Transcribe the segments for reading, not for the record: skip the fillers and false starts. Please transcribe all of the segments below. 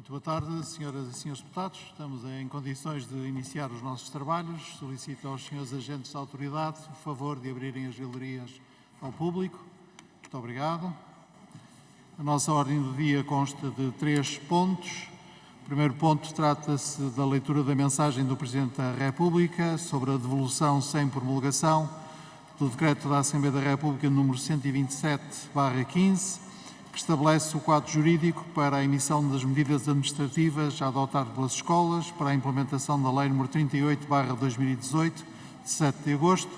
Muito boa tarde, senhoras e senhores deputados. Estamos em condições de iniciar os nossos trabalhos. Solicito aos senhores agentes da autoridade o favor de abrirem as galerias ao público. Muito obrigado. A nossa ordem do dia consta de 3 pontos. O primeiro ponto trata-se da leitura da mensagem do Presidente da República sobre a devolução sem promulgação do Decreto da Assembleia da República número 127/15, que estabelece o quadro jurídico para a emissão das medidas administrativas a adotar pelas escolas para a implementação da Lei nº 38/2018, de 7 de agosto,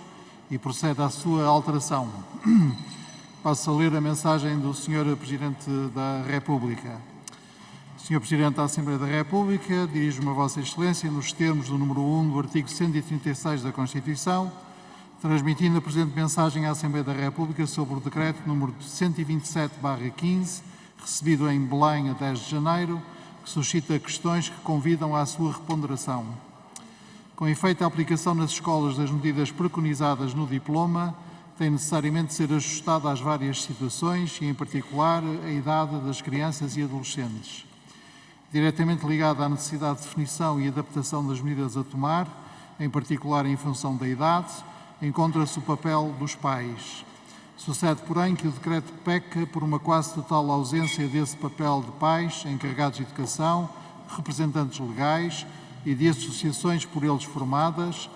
e procede à sua alteração. Passo a ler a mensagem do Sr. Presidente da República. Sr. Presidente da Assembleia da República, dirijo-me a Vossa Excelência nos termos do número 1 do artigo 136 da Constituição, transmitindo a presente mensagem à Assembleia da República sobre o Decreto número 127/15, recebido em Belém a 10 de janeiro, que suscita questões que convidam à sua reponderação. Com efeito, a aplicação nas escolas das medidas preconizadas no diploma tem necessariamente de ser ajustada às várias situações e, em particular, à idade das crianças e adolescentes. Diretamente ligada à necessidade de definição e adaptação das medidas a tomar, em particular em função da idade, encontra-se o papel dos pais. Sucede, porém, que o decreto peca por uma quase total ausência desse papel de pais, encarregados de educação, representantes legais e de associações por eles formadas,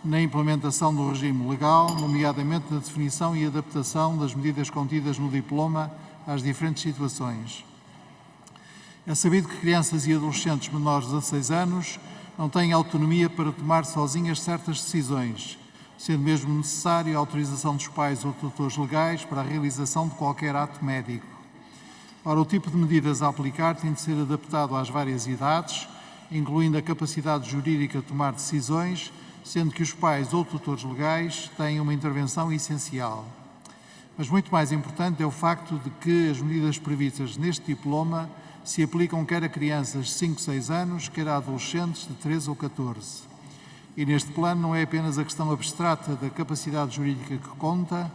na implementação do regime legal, nomeadamente na definição e adaptação das medidas contidas no diploma às diferentes situações. É sabido que crianças e adolescentes menores de 16 anos não têm autonomia para tomar sozinhas certas decisões, sendo mesmo necessária a autorização dos pais ou tutores legais para a realização de qualquer ato médico. Ora, o tipo de medidas a aplicar tem de ser adaptado às várias idades, incluindo a capacidade jurídica de tomar decisões, sendo que os pais ou tutores legais têm uma intervenção essencial. Mas muito mais importante é o facto de que as medidas previstas neste diploma se aplicam quer a crianças de 5, 6 anos, quer a adolescentes de 13 ou 14. E neste plano não é apenas a questão abstrata da capacidade jurídica que conta,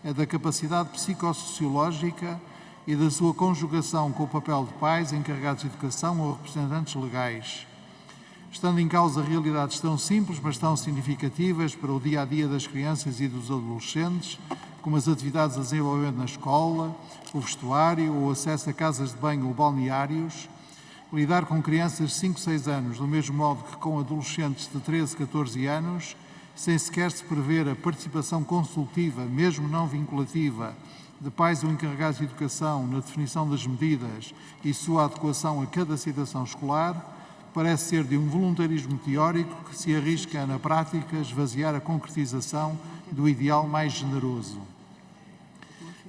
é da capacidade psicossociológica e da sua conjugação com o papel de pais, encarregados de educação ou representantes legais. Estando em causa realidades tão simples, mas tão significativas para o dia-a-dia das crianças e dos adolescentes, como as atividades a desenvolvimento na escola, o vestuário, o acesso a casas de banho ou balneários, lidar com crianças de 5, 6 anos, do mesmo modo que com adolescentes de 13, 14 anos, sem sequer se prever a participação consultiva, mesmo não vinculativa, de pais ou encarregados de educação na definição das medidas e sua adequação a cada situação escolar, parece ser de um voluntarismo teórico que se arrisca, na prática, a esvaziar a concretização do ideal mais generoso.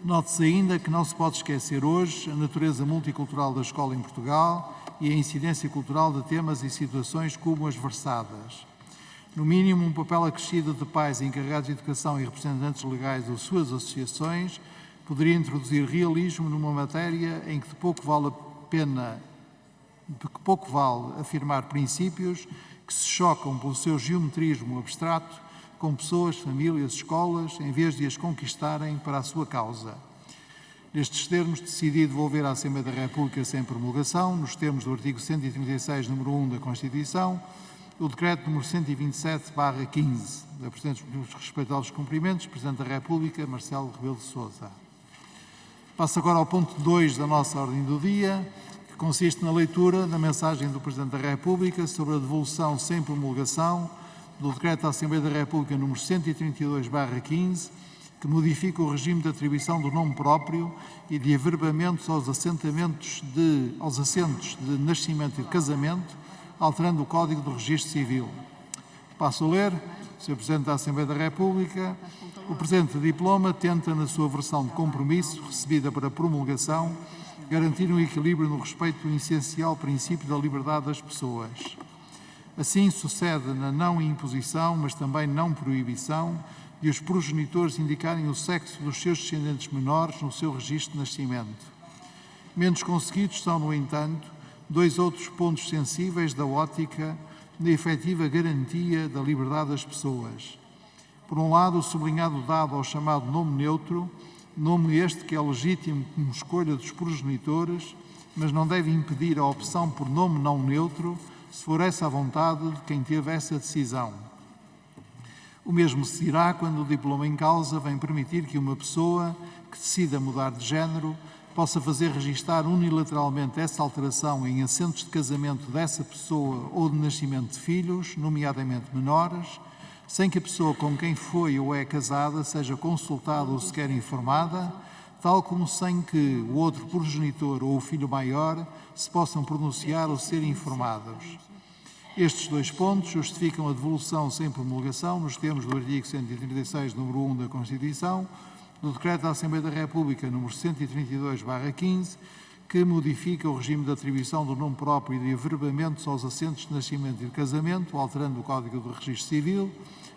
Note-se ainda que não se pode esquecer hoje a natureza multicultural da escola em Portugal e a incidência cultural de temas e situações como as versadas. No mínimo, um papel acrescido de pais encarregados de educação e representantes legais ou suas associações poderia introduzir realismo numa matéria em que pouco vale afirmar princípios que se chocam pelo seu geometrismo abstrato com pessoas, famílias, escolas, em vez de as conquistarem para a sua causa. Nestes termos, decidi devolver à Assembleia da República sem promulgação, nos termos do artigo 136, número 1 da Constituição, o Decreto número 127/15. Apresento os respeitosos cumprimentos, Presidente da República, Marcelo Rebelo de Sousa. Passo agora ao ponto 2 da nossa ordem do dia, que consiste na leitura da mensagem do Presidente da República sobre a devolução sem promulgação do Decreto da Assembleia da República número 132/15, que modifica o regime de atribuição do nome próprio e de averbamentos aos assentos de nascimento e de casamento, alterando o Código do Registro Civil. Passo a ler. Sr. Presidente da Assembleia da República, o presente diploma tenta, na sua versão de compromisso, recebida para promulgação, garantir um equilíbrio no respeito do essencial princípio da liberdade das pessoas. Assim sucede na não imposição, mas também não proibição, de os progenitores indicarem o sexo dos seus descendentes menores no seu registro de nascimento. Menos conseguidos são, no entanto, 2 outros pontos sensíveis da ótica da efetiva garantia da liberdade das pessoas. Por um lado, o sublinhado dado ao chamado nome neutro, nome este que é legítimo como escolha dos progenitores, mas não deve impedir a opção por nome não neutro, se for essa a vontade de quem teve essa decisão. O mesmo se dirá quando o diploma em causa vem permitir que uma pessoa que decida mudar de género possa fazer registar unilateralmente essa alteração em assentos de casamento dessa pessoa ou de nascimento de filhos, nomeadamente menores, sem que a pessoa com quem foi ou é casada seja consultada ou sequer informada, tal como sem que o outro progenitor ou o filho maior se possam pronunciar ou ser informados. Estes dois pontos justificam a devolução sem promulgação, nos termos do artigo 136, número 1 da Constituição, do Decreto da Assembleia da República, número 132/15, que modifica o regime de atribuição do nome próprio e de averbamentos aos assentos de nascimento e de casamento, alterando o Código do Registro Civil,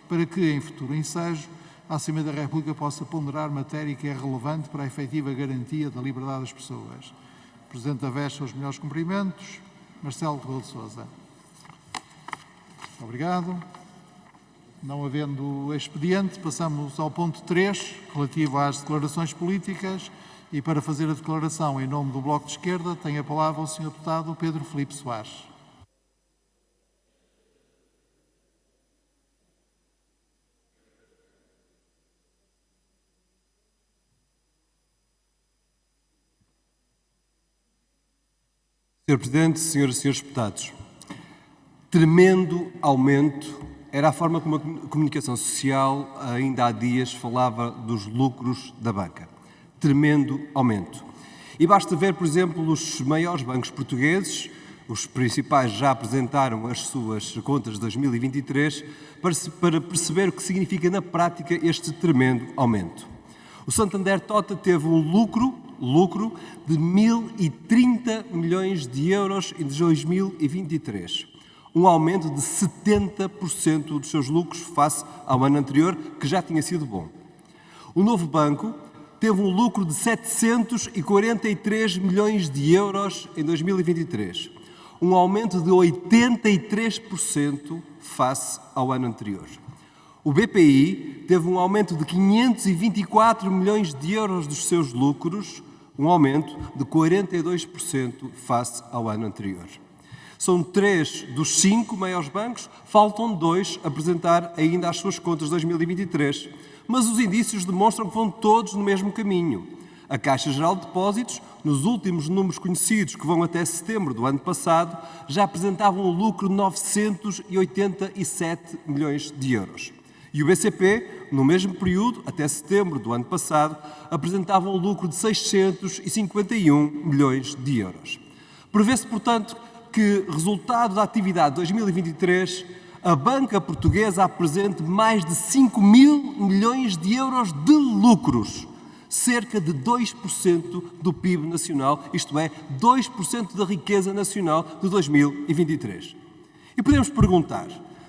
para que, em futuro ensejo, a Assembleia da República possa ponderar matéria que é relevante para a efetiva garantia da liberdade das pessoas. Presidente da VES, os melhores cumprimentos. Marcelo Rebelo de Sousa. Obrigado. Não havendo expediente, passamos ao ponto 3, relativo às declarações políticas, e para fazer a declaração em nome do Bloco de Esquerda, tem a palavra o Sr. Deputado Pedro Filipe Soares. Sr. Presidente, senhoras e senhores deputados, tremendo aumento era a forma como a comunicação social ainda há dias falava dos lucros da banca. Tremendo aumento. E basta ver, por exemplo, os maiores bancos portugueses, os principais já apresentaram as suas contas de 2023, para perceber o que significa na prática este tremendo aumento. O Santander Tota teve um lucro de 1.030 milhões de euros em 2023. Um aumento de 70% dos seus lucros face ao ano anterior, que já tinha sido bom. O Novo Banco teve um lucro de 743 milhões de euros em 2023. Um aumento de 83% face ao ano anterior. O BPI teve um aumento de 524 milhões de euros dos seus lucros, um aumento de 42% face ao ano anterior. São 3 dos 5 maiores bancos, faltam 2 apresentar ainda as suas contas de 2023, mas os indícios demonstram que vão todos no mesmo caminho. A Caixa Geral de Depósitos, nos últimos números conhecidos que vão até setembro do ano passado, já apresentavam um lucro de 987 milhões de euros. E o BCP, no mesmo período, até setembro do ano passado, apresentava um lucro de 651 milhões de euros. Prevê-se, portanto, que, resultado da atividade de 2023, a banca portuguesa apresente mais de 5 mil milhões de euros de lucros, cerca de 2% do PIB nacional, isto é, 2% da riqueza nacional de 2023. E podemos perguntar,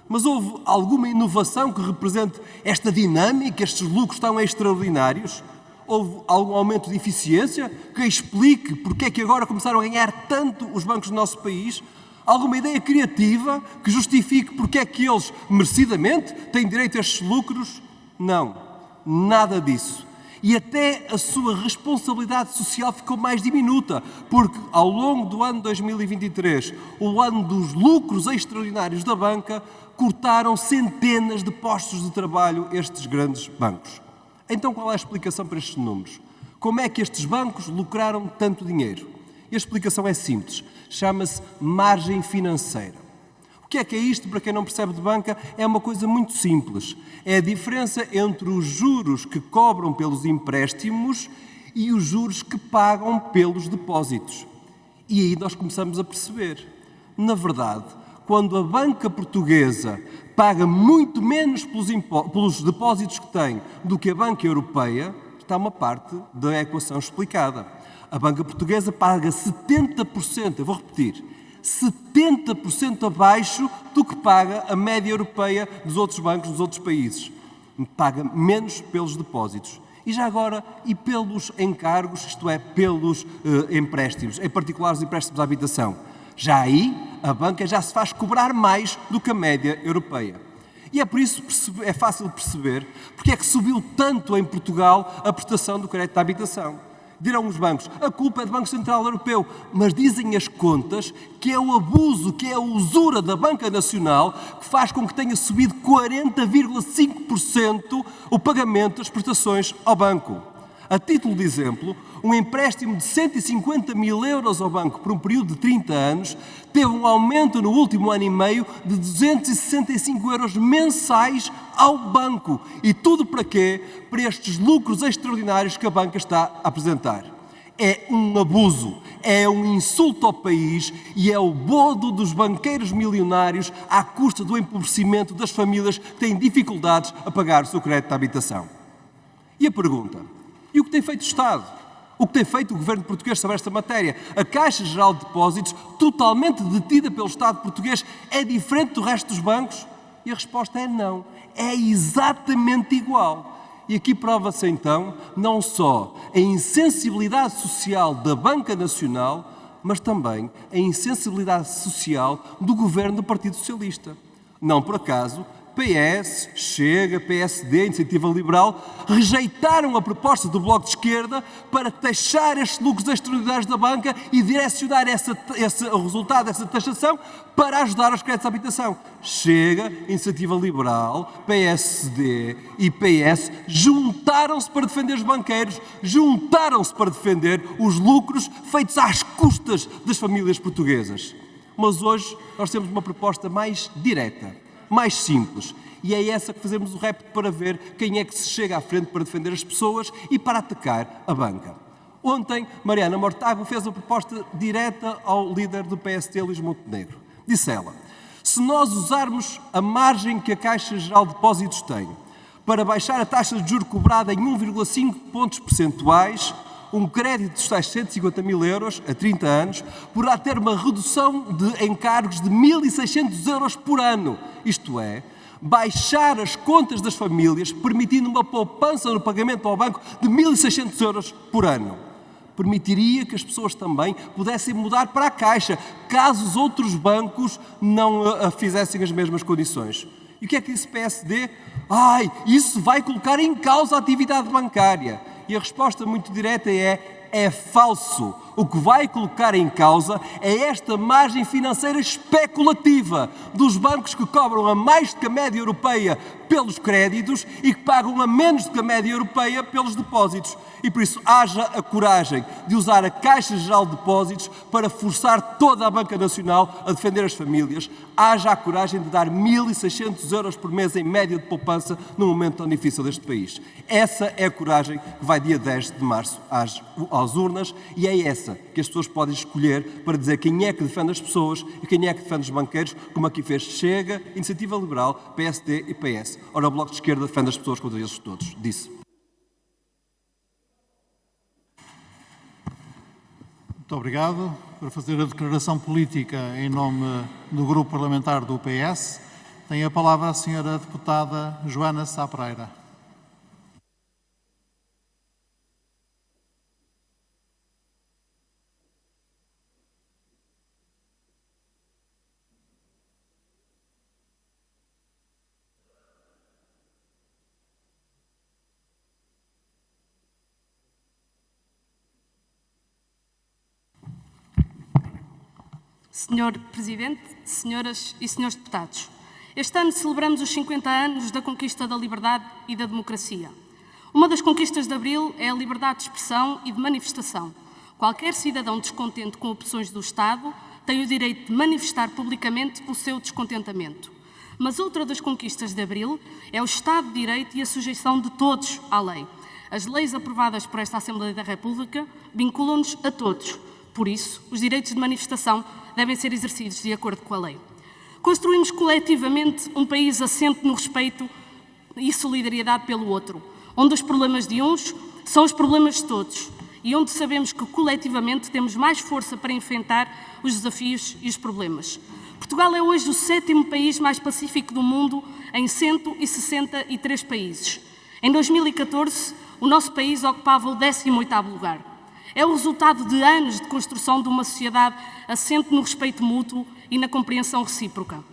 mas houve alguma inovação que represente esta dinâmica, estes lucros tão extraordinários? Houve algum aumento de eficiência que explique porque é que agora começaram a ganhar tanto os bancos do nosso país? Alguma ideia criativa que justifique porque é que eles, merecidamente, têm direito a estes lucros? Não, nada disso. E até a sua responsabilidade social ficou mais diminuta, porque ao longo do ano 2023, o ano dos lucros extraordinários da banca, cortaram centenas de postos de trabalho estes grandes bancos. Então qual é a explicação para estes números? Como é que estes bancos lucraram tanto dinheiro? E a explicação é simples, chama-se margem financeira. O que é isto? Para quem não percebe de banca, é uma coisa muito simples. É a diferença entre os juros que cobram pelos empréstimos e os juros que pagam pelos depósitos. E aí nós começamos a perceber. Na verdade, quando a banca portuguesa paga muito menos pelos depósitos que tem do que a banca europeia, está uma parte da equação explicada. A banca portuguesa paga 70%, eu vou repetir, 70% abaixo do que paga a média europeia dos outros bancos dos outros países. Paga menos pelos depósitos. E já agora, e pelos encargos, isto é, pelos empréstimos, em particular os empréstimos à habitação. Já aí, a banca já se faz cobrar mais do que a média europeia. E é por isso que é fácil perceber porque é que subiu tanto em Portugal a prestação do crédito à habitação. Dirão os bancos, a culpa é do Banco Central Europeu, mas dizem as contas que é o abuso, que é a usura da Banca Nacional que faz com que tenha subido 40,5% o pagamento das prestações ao banco. A título de exemplo, um empréstimo de 150 mil euros ao banco por um período de 30 anos teve um aumento no último ano e meio de 265 euros mensais ao banco. E tudo para quê? Para estes lucros extraordinários que a banca está a apresentar. É um abuso, é um insulto ao país e é o bodo dos banqueiros milionários à custa do empobrecimento das famílias que têm dificuldades a pagar o seu crédito de habitação. E a pergunta? E o que tem feito o Estado? O que tem feito o governo português sobre esta matéria? A Caixa Geral de Depósitos, totalmente detida pelo Estado português, é diferente do resto dos bancos? E a resposta é não. É exatamente igual. E aqui prova-se então não só a insensibilidade social da Banca Nacional, mas também a insensibilidade social do governo do Partido Socialista. Não por acaso, PS, Chega, PSD, Iniciativa Liberal, rejeitaram a proposta do Bloco de Esquerda para taxar estes lucros extraordinários da banca e direcionar o resultado dessa taxação para ajudar os créditos de habitação. Chega, Iniciativa Liberal, PSD e PS juntaram-se para defender os banqueiros, juntaram-se para defender os lucros feitos às custas das famílias portuguesas. Mas hoje nós temos uma proposta mais direta, mais simples. E é essa que fazemos o repto para ver quem é que se chega à frente para defender as pessoas e para atacar a banca. Ontem, Mariana Mortágua fez uma proposta direta ao líder do PSD, Luís Montenegro. Disse ela, se nós usarmos a margem que a Caixa Geral de Depósitos tem para baixar a taxa de juros cobrada em 1,5 pontos percentuais, um crédito de 650 mil euros a 30 anos poderá ter uma redução de encargos de 1.600 euros por ano. Isto é, baixar as contas das famílias, permitindo uma poupança no pagamento ao banco de 1.600 euros por ano. Permitiria que as pessoas também pudessem mudar para a Caixa, caso os outros bancos não fizessem as mesmas condições. E o que é que disse o PSD? Isso vai colocar em causa a atividade bancária. E a resposta muito direta é falso. O que vai colocar em causa é esta margem financeira especulativa dos bancos que cobram a mais do que a média europeia pelos créditos e que pagam a menos do que a média europeia pelos depósitos. E por isso haja a coragem de usar a Caixa Geral de Depósitos para forçar toda a Banca Nacional a defender as famílias. Haja a coragem de dar 1.600 euros por mês em média de poupança num momento tão difícil deste país. Essa é a coragem que vai dia 10 de março às urnas e é essa que as pessoas podem escolher para dizer quem é que defende as pessoas e quem é que defende os banqueiros, como aqui fez Chega, Iniciativa Liberal, PSD e PS. Ora, o Bloco de Esquerda defende as pessoas contra eles todos. Disse. Muito obrigado. Para fazer a declaração política em nome do Grupo Parlamentar do PS, tem a palavra a senhora deputada Joana Sá Pereira. Senhor Presidente, senhoras e senhores deputados, este ano celebramos os 50 anos da conquista da liberdade e da democracia. Uma das conquistas de Abril é a liberdade de expressão e de manifestação. Qualquer cidadão descontente com opções do Estado tem o direito de manifestar publicamente o seu descontentamento. Mas outra das conquistas de Abril é o Estado de Direito e a sujeição de todos à lei. As leis aprovadas por esta Assembleia da República vinculam-nos a todos. Por isso, os direitos de manifestação devem ser exercidos de acordo com a lei. Construímos coletivamente um país assente no respeito e solidariedade pelo outro, onde os problemas de uns são os problemas de todos e onde sabemos que coletivamente temos mais força para enfrentar os desafios e os problemas. Portugal é hoje o 7º país mais pacífico do mundo em 163 países. Em 2014, o nosso país ocupava o 18º lugar. É o resultado de anos de construção de uma sociedade assente no respeito mútuo e na compreensão recíproca.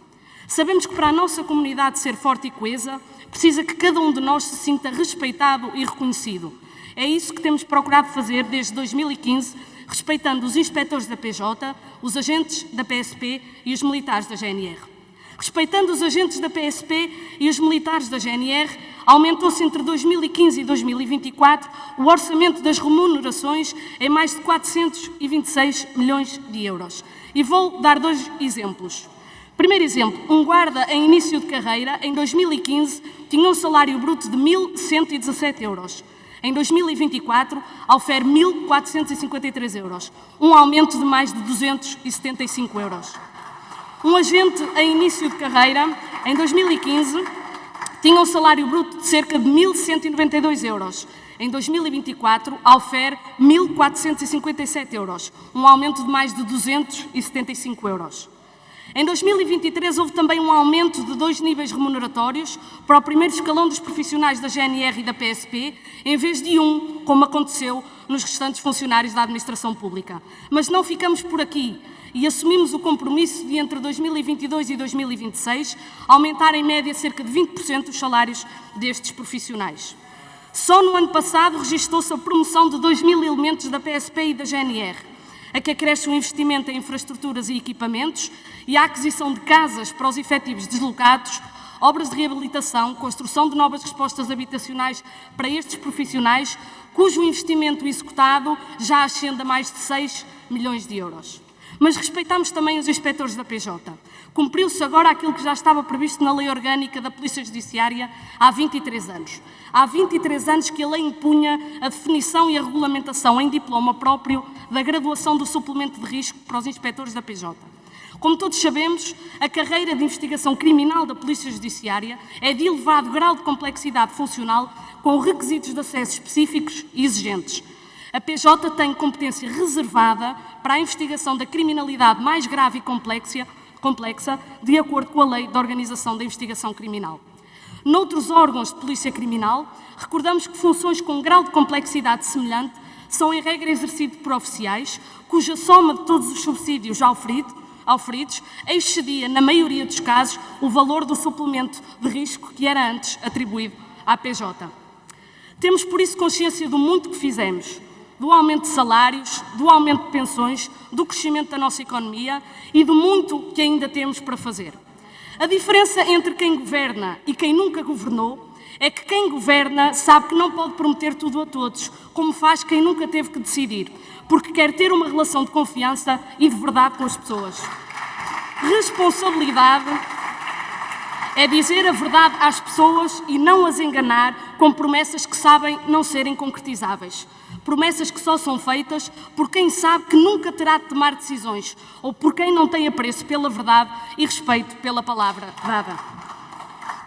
Sabemos que para a nossa comunidade ser forte e coesa, precisa que cada um de nós se sinta respeitado e reconhecido. É isso que temos procurado fazer desde 2015, respeitando os inspectores da PJ, os agentes da PSP e os militares da GNR. Respeitando os agentes da PSP e os militares da GNR, aumentou-se entre 2015 e 2024 o orçamento das remunerações em mais de 426 milhões de euros. E vou dar 2 exemplos. Primeiro exemplo, um guarda em início de carreira, em 2015, tinha um salário bruto de 1.117 euros. Em 2024, aufere 1.453 euros, um aumento de mais de 275 euros. Um agente em início de carreira, em 2015, tinha um salário bruto de cerca de 1.192 euros. Em 2024, aufere 1.457 euros, um aumento de mais de 275 euros. Em 2023, houve também um aumento de 2 níveis remuneratórios para o primeiro escalão dos profissionais da GNR e da PSP, em vez de 1, como aconteceu nos restantes funcionários da administração pública. Mas não ficamos por aqui e assumimos o compromisso de, entre 2022 e 2026, aumentar em média cerca de 20% os salários destes profissionais. Só no ano passado registou-se a promoção de 2.000 elementos da PSP e da GNR, a que acresce o investimento em infraestruturas e equipamentos e a aquisição de casas para os efetivos deslocados, obras de reabilitação, construção de novas respostas habitacionais para estes profissionais, cujo investimento executado já ascende a mais de 6 milhões de euros. Mas respeitamos também os inspectores da PJ. Cumpriu-se agora aquilo que já estava previsto na Lei Orgânica da Polícia Judiciária há 23 anos. Há 23 anos que a lei impunha a definição e a regulamentação em diploma próprio da graduação do suplemento de risco para os inspectores da PJ. Como todos sabemos, a carreira de investigação criminal da Polícia Judiciária é de elevado grau de complexidade funcional, com requisitos de acesso específicos e exigentes. A PJ tem competência reservada para a investigação da criminalidade mais grave e complexa, de acordo com a Lei de Organização da Investigação Criminal. Noutros órgãos de polícia criminal, recordamos que funções com grau de complexidade semelhante são, em regra, exercidas por oficiais, cuja soma de todos os subsídios auferidos excedia, na maioria dos casos, o valor do suplemento de risco que era antes atribuído à PJ. Temos, por isso, consciência do muito que fizemos, do aumento de salários, do aumento de pensões, do crescimento da nossa economia e do muito que ainda temos para fazer. A diferença entre quem governa e quem nunca governou é que quem governa sabe que não pode prometer tudo a todos, como faz quem nunca teve que decidir, porque quer ter uma relação de confiança e de verdade com as pessoas. Responsabilidade é dizer a verdade às pessoas e não as enganar com promessas que sabem não serem concretizáveis. Promessas que só são feitas por quem sabe que nunca terá de tomar decisões ou por quem não tem apreço pela verdade e respeito pela palavra dada.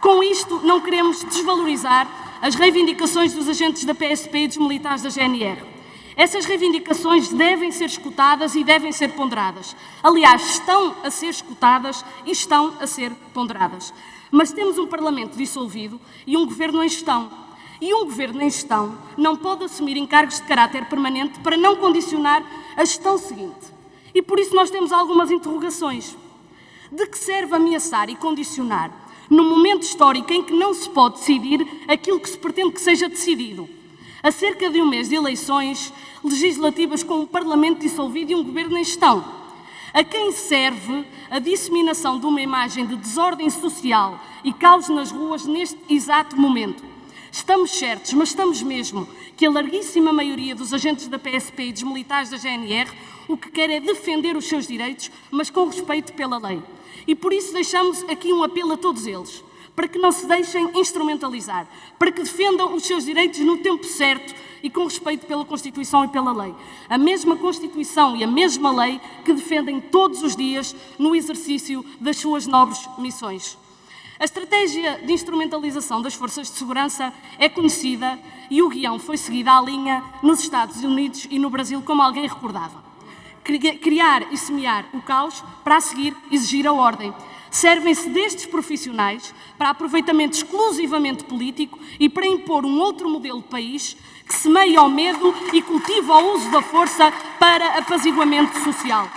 Com isto, não queremos desvalorizar as reivindicações dos agentes da PSP e dos militares da GNR. Essas reivindicações devem ser escutadas e devem ser ponderadas. Aliás, estão a ser escutadas e estão a ser ponderadas. Mas temos um Parlamento dissolvido e um Governo em gestão. E um Governo em gestão não pode assumir encargos de caráter permanente para não condicionar a gestão seguinte. E por isso nós temos algumas interrogações. De que serve ameaçar e condicionar num momento histórico em que não se pode decidir aquilo que se pretende que seja decidido? A cerca de um mês de eleições legislativas com um Parlamento dissolvido e um Governo em gestão. A quem serve a disseminação de uma imagem de desordem social e caos nas ruas neste exato momento? Estamos certos, mas estamos mesmo, que a larguíssima maioria dos agentes da PSP e dos militares da GNR o que quer é defender os seus direitos, mas com respeito pela lei. E por isso deixamos aqui um apelo a todos eles, para que não se deixem instrumentalizar, para que defendam os seus direitos no tempo certo e com respeito pela Constituição e pela lei. A mesma Constituição e a mesma lei que defendem todos os dias no exercício das suas nobres missões. A estratégia de instrumentalização das forças de segurança é conhecida e o guião foi seguido à linha nos Estados Unidos e no Brasil, como alguém recordava. Criar e semear o caos para a seguir exigir a ordem. Servem-se destes profissionais para aproveitamento exclusivamente político e para impor um outro modelo de país que semeia o medo e cultiva o uso da força para apaziguamento social.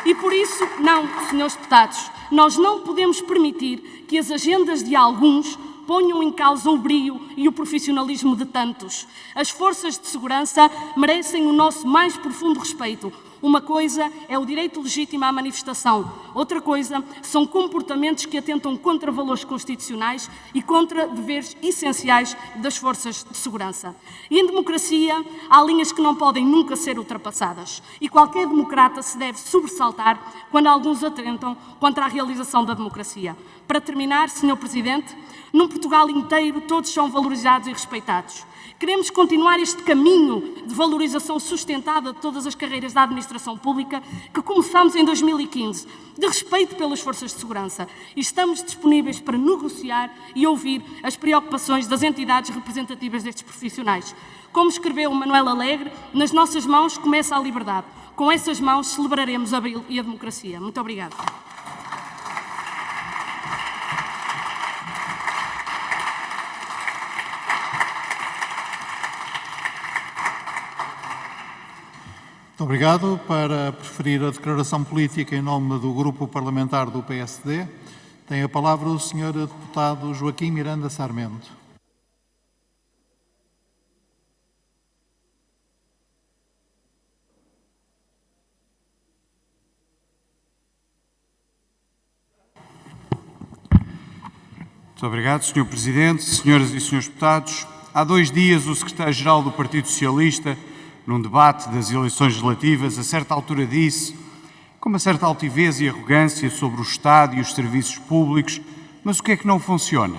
E por isso, não, senhores deputados, nós não podemos permitir que as agendas de alguns ponham em causa o brio e o profissionalismo de tantos. As forças de segurança merecem o nosso mais profundo respeito. Uma coisa é o direito legítimo à manifestação, outra coisa são comportamentos que atentam contra valores constitucionais e contra deveres essenciais das forças de segurança. E em democracia há linhas que não podem nunca ser ultrapassadas e qualquer democrata se deve sobressaltar quando alguns atentam contra a realização da democracia. Para terminar, Sr. Presidente, num Portugal inteiro todos são valorizados e respeitados. Queremos continuar este caminho de valorização sustentada de todas as carreiras da administração pública que começámos em 2015, de respeito pelas forças de segurança. E estamos disponíveis para negociar e ouvir as preocupações das entidades representativas destes profissionais. Como escreveu Manuel Alegre, nas nossas mãos começa a liberdade. Com essas mãos celebraremos Abril e a democracia. Muito obrigada. Muito obrigado. Para preferir a declaração política em nome do Grupo Parlamentar do PSD, tem a palavra o Sr. Deputado Joaquim Miranda Sarmento. Muito obrigado, Sr. Presidente, Senhoras e Srs. Deputados. Há 2 dias, o Secretário-Geral do Partido Socialista, num debate das eleições legislativas, a certa altura disse, com uma certa altivez e arrogância sobre o Estado e os serviços públicos, mas o que é que não funciona?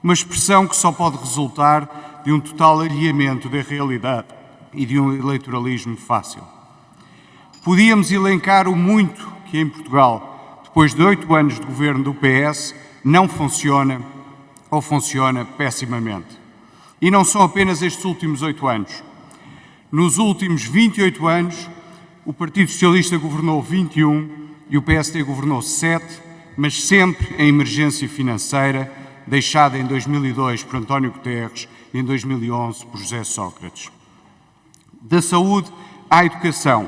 Uma expressão que só pode resultar de um total alheamento da realidade e de um eleitoralismo fácil. Podíamos elencar o muito que em Portugal, depois de 8 anos de governo do PS, não funciona ou funciona pessimamente. E não são apenas estes últimos 8 anos. Nos últimos 28 anos, o Partido Socialista governou 21 e o PSD governou 7, mas sempre em emergência financeira, deixada em 2002 por António Guterres e em 2011 por José Sócrates. Da saúde à educação,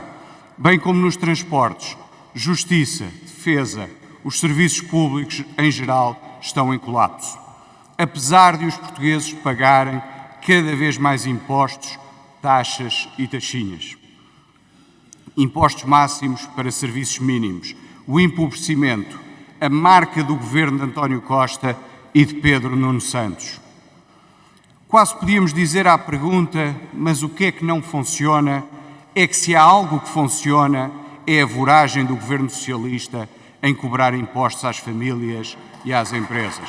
bem como nos transportes, justiça, defesa, os serviços públicos em geral estão em colapso. Apesar de os portugueses pagarem cada vez mais impostos, taxas e taxinhas. Impostos máximos para serviços mínimos, o empobrecimento, a marca do governo de António Costa e de Pedro Nuno Santos. Quase podíamos dizer à pergunta, mas o que é que não funciona? É que se há algo que funciona, é a voragem do governo socialista em cobrar impostos às famílias e às empresas.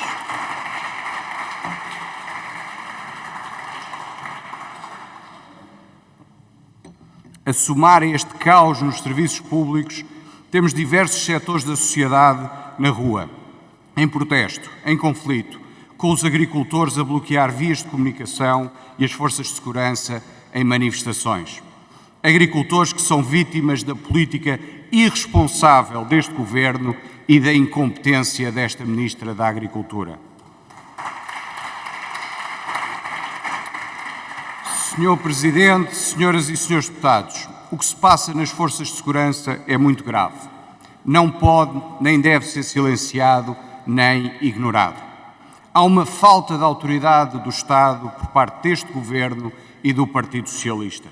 A somar a este caos nos serviços públicos, temos diversos setores da sociedade na rua, em protesto, em conflito, com os agricultores a bloquear vias de comunicação e as forças de segurança em manifestações. Agricultores que são vítimas da política irresponsável deste governo e da incompetência desta Ministra da Agricultura. Senhor Presidente, Senhoras e Senhores Deputados, o que se passa nas forças de segurança é muito grave. Não pode nem deve ser silenciado nem ignorado. Há uma falta de autoridade do Estado por parte deste Governo e do Partido Socialista.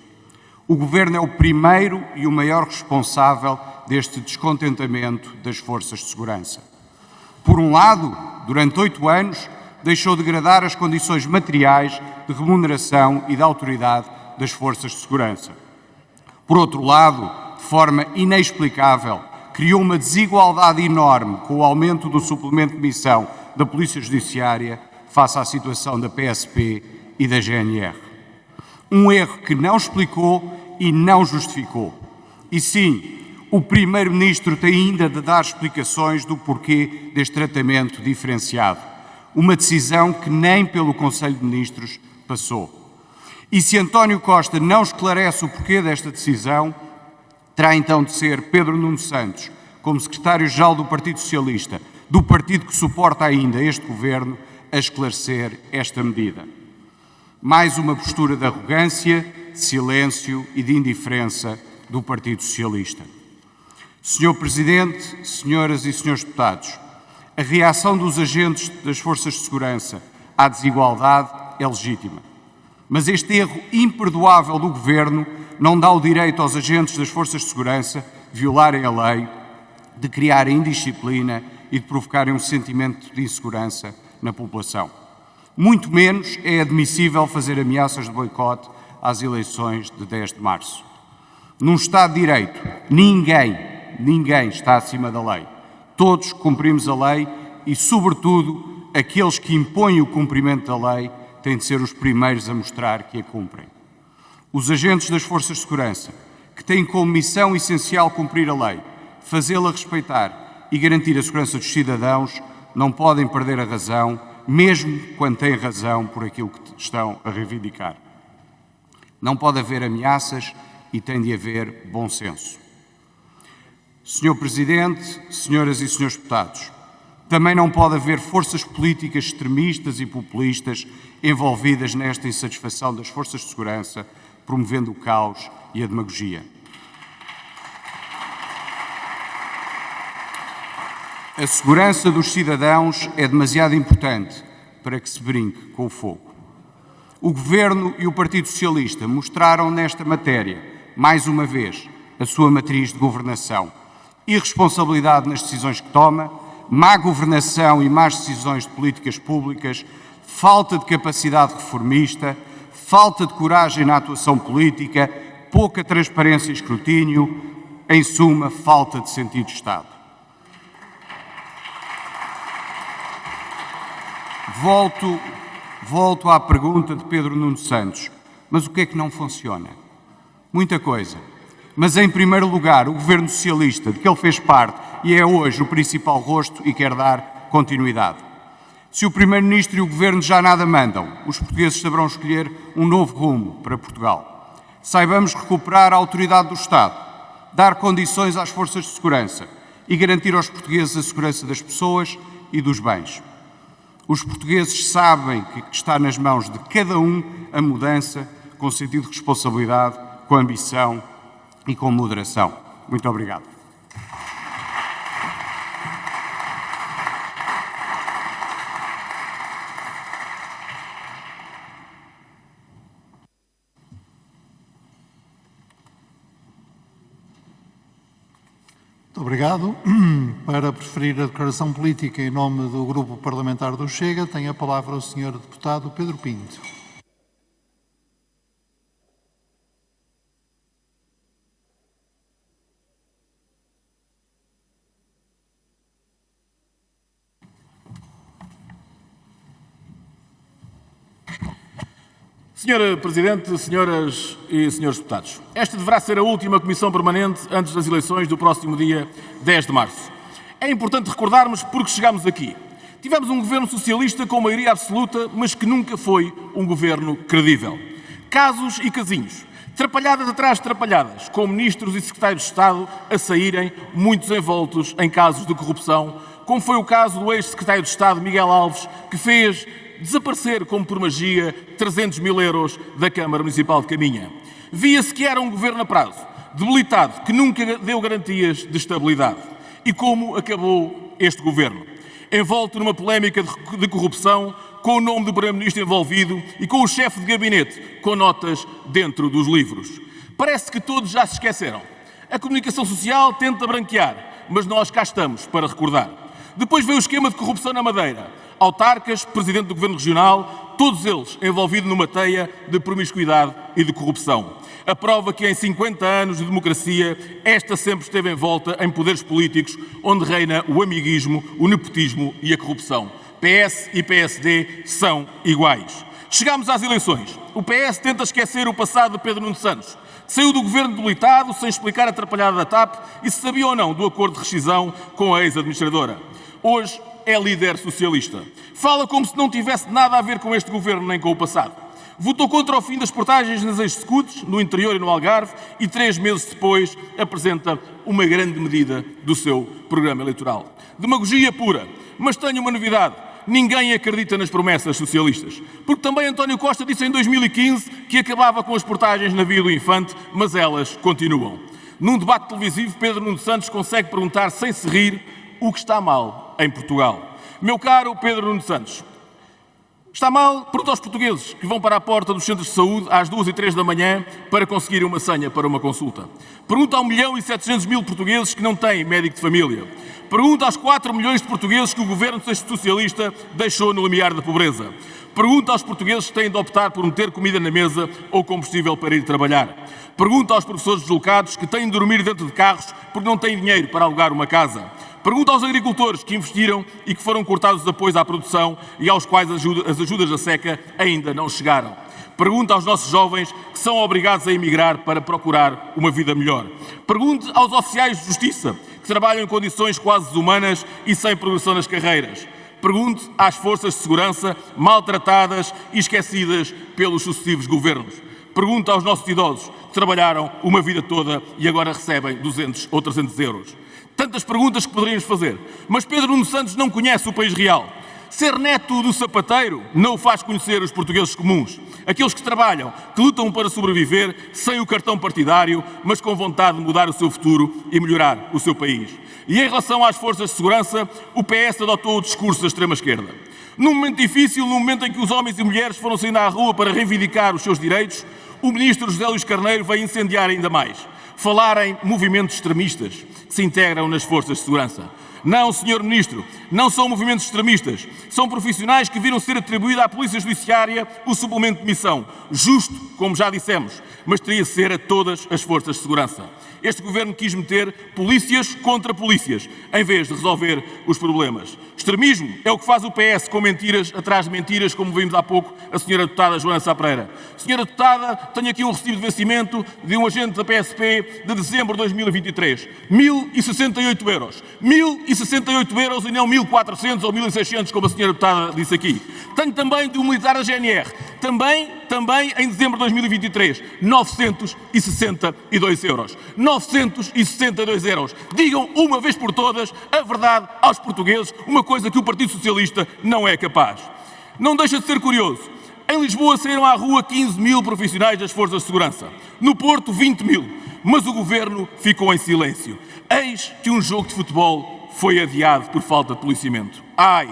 O Governo é o primeiro e o maior responsável deste descontentamento das forças de segurança. Por um lado, durante 8 anos, deixou degradar as condições materiais de remuneração e de autoridade das forças de segurança. Por outro lado, de forma inexplicável, criou uma desigualdade enorme com o aumento do suplemento de missão da Polícia Judiciária face à situação da PSP e da GNR. Um erro que não explicou e não justificou. E sim, o Primeiro-Ministro tem ainda de dar explicações do porquê deste tratamento diferenciado. Uma decisão que nem pelo Conselho de Ministros passou. E se António Costa não esclarece o porquê desta decisão, terá então de ser Pedro Nuno Santos, como Secretário-Geral do Partido Socialista, do partido que suporta ainda este Governo, a esclarecer esta medida. Mais uma postura de arrogância, de silêncio e de indiferença do Partido Socialista. Senhor Presidente, Senhoras e Senhores Deputados, a reação dos agentes das forças de segurança à desigualdade é legítima. Mas este erro imperdoável do Governo não dá o direito aos agentes das forças de segurança violarem a lei, de criarem indisciplina e de provocarem um sentimento de insegurança na população. Muito menos é admissível fazer ameaças de boicote às eleições de 10 de março. Num Estado de Direito, ninguém está acima da lei. Todos cumprimos a lei e, sobretudo, aqueles que impõem o cumprimento da lei têm de ser os primeiros a mostrar que a cumprem. Os agentes das forças de segurança, que têm como missão essencial cumprir a lei, fazê-la respeitar e garantir a segurança dos cidadãos, não podem perder a razão, mesmo quando têm razão por aquilo que estão a reivindicar. Não pode haver ameaças e tem de haver bom senso. Senhor Presidente, senhoras e senhores deputados, também não pode haver forças políticas extremistas e populistas envolvidas nesta insatisfação das forças de segurança, promovendo o caos e a demagogia. A segurança dos cidadãos é demasiado importante para que se brinque com o fogo. O Governo e o Partido Socialista mostraram nesta matéria, mais uma vez, a sua matriz de governação. Irresponsabilidade nas decisões que toma, má governação e más decisões de políticas públicas, falta de capacidade reformista, falta de coragem na atuação política, pouca transparência e escrutínio, em suma, falta de sentido de Estado. Volto à pergunta de Pedro Nuno Santos. Mas o que é que não funciona? Muita coisa. Mas, em primeiro lugar, o Governo Socialista, de que ele fez parte e é hoje o principal rosto e quer dar continuidade. Se o Primeiro-Ministro e o Governo já nada mandam, os portugueses saberão escolher um novo rumo para Portugal. Saibamos recuperar a autoridade do Estado, dar condições às forças de segurança e garantir aos portugueses a segurança das pessoas e dos bens. Os portugueses sabem que está nas mãos de cada um a mudança com sentido de responsabilidade, com ambição e com moderação. Muito obrigado. Muito obrigado. Para preferir a declaração política em nome do Grupo Parlamentar do Chega, tem a palavra o Sr. Deputado Pedro Pinto. Senhor Presidente, senhoras e senhores deputados, esta deverá ser a última comissão permanente antes das eleições do próximo dia 10 de março. É importante recordarmos porque chegámos aqui. Tivemos um governo socialista com maioria absoluta, mas que nunca foi um governo credível. Casos e casinhos, trapalhadas atrás de trapalhadas, com ministros e secretários de Estado a saírem, muitos envoltos em casos de corrupção, como foi o caso do ex-secretário de Estado Miguel Alves, que fez desaparecer, como por magia, 300 mil euros da Câmara Municipal de Caminha. Via-se que era um governo a prazo, debilitado, que nunca deu garantias de estabilidade. E como acabou este governo? Envolto numa polémica de corrupção, com o nome do Primeiro-Ministro envolvido e com o chefe de gabinete com notas dentro dos livros. Parece que todos já se esqueceram. A comunicação social tenta branquear, mas nós cá estamos para recordar. Depois veio o esquema de corrupção na Madeira. Autarcas, presidente do Governo Regional, todos eles envolvidos numa teia de promiscuidade e de corrupção. A prova que em 50 anos de democracia, esta sempre esteve envolta em poderes políticos onde reina o amiguismo, o nepotismo e a corrupção. PS e PSD são iguais. Chegámos às eleições. O PS tenta esquecer o passado de Pedro Nuno Santos. Saiu do governo debilitado, sem explicar a atrapalhada da TAP e se sabia ou não do acordo de rescisão com a ex-administradora. Hoje é líder socialista. Fala como se não tivesse nada a ver com este governo nem com o passado. Votou contra o fim das portagens nas ex-scouts, no interior e no Algarve, e 3 meses depois apresenta uma grande medida do seu programa eleitoral. Demagogia pura. Mas tenho uma novidade. Ninguém acredita nas promessas socialistas. Porque também António Costa disse em 2015 que acabava com as portagens na Via do Infante, mas elas continuam. Num debate televisivo, Pedro Nuno Santos consegue perguntar, sem se rir, o que está mal em Portugal. Meu caro Pedro Nuno Santos, Está mal? Pergunta aos portugueses que vão para a porta dos centros de saúde às 2 e 3 da manhã para conseguirem uma senha para uma consulta. Pergunta a 1.700.000 portugueses que não têm médico de família. Pergunta aos 4 milhões de portugueses que o governo socialista deixou no limiar da pobreza. Pergunta aos portugueses que têm de optar por meter comida na mesa ou combustível para ir trabalhar. Pergunta aos professores deslocados que têm de dormir dentro de carros porque não têm dinheiro para alugar uma casa. Pergunta aos agricultores que investiram e que foram cortados os apoios à produção e aos quais as ajudas da seca ainda não chegaram. Pergunta aos nossos jovens que são obrigados a emigrar para procurar uma vida melhor. Pergunte aos oficiais de justiça que trabalham em condições quase desumanas e sem progressão nas carreiras. Pergunte às forças de segurança maltratadas e esquecidas pelos sucessivos governos. Pergunte aos nossos idosos que trabalharam uma vida toda e agora recebem 200 ou 300 euros. Tantas perguntas que poderíamos fazer, mas Pedro Nuno Santos não conhece o país real. Ser neto do sapateiro não o faz conhecer os portugueses comuns. Aqueles que trabalham, que lutam para sobreviver sem o cartão partidário, mas com vontade de mudar o seu futuro e melhorar o seu país. E em relação às forças de segurança, o PS adotou o discurso da extrema-esquerda. Num momento difícil, no momento em que os homens e mulheres foram saindo à rua para reivindicar os seus direitos, o ministro José Luís Carneiro veio incendiar ainda mais. Falar em movimentos extremistas que se integram nas forças de segurança. Não, Sr. Ministro, não são movimentos extremistas. São profissionais que viram ser atribuído à Polícia Judiciária o suplemento de missão. Justo, como já dissemos, mas teria de ser a todas as forças de segurança. Este governo quis meter polícias contra polícias, em vez de resolver os problemas. Extremismo é o que faz o PS com mentiras atrás de mentiras, como vimos há pouco a senhora deputada Joana Sá Pereira. Senhora deputada, tenho aqui um recibo de vencimento de um agente da PSP de dezembro de 2023. 1.068 euros. 1.068 euros e não 1.400 ou 1.600, como a senhora deputada disse aqui. Tenho também de um militar da GNR. Também em dezembro de 2023. 962 euros. 962 euros. Digam uma vez por todas a verdade aos portugueses, uma coisa que o Partido Socialista não é capaz. Não deixa de ser curioso. Em Lisboa saíram à rua 15.000 profissionais das forças de segurança. No Porto, 20.000. Mas o governo ficou em silêncio. Eis que um jogo de futebol foi adiado por falta de policiamento. Ai,